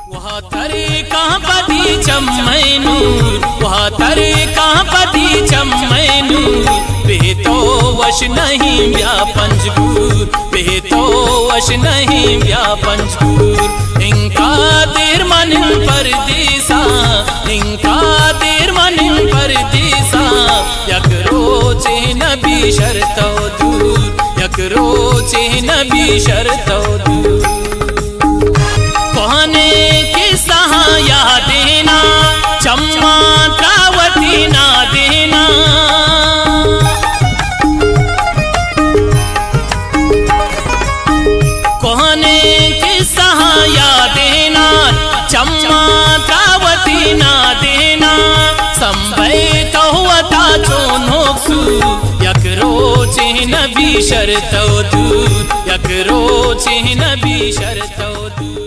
वह तरे कहाँ पदी चम्मैनूर, वह तरे कहाँ पदी चम्मैनूर। बेतो वश नहीं व्या पंजगूर, बेतो वश नहीं व्या पंजगूर। इंका देर मन परदेसा, इंका देर मन परदेसा। यक रोचे नबी शर्तो दूर, यक रोचे नबी शर्तो दूर। कहने के सहाया देना, चम्मा कावती ना देना। कहने के सहाया देना, चम्मा कावती ना देना। संभय तो वता चोनोक्सू, यक रोचे नबी शर्तो दूर, यक रोचे नबी शर्तो दूर।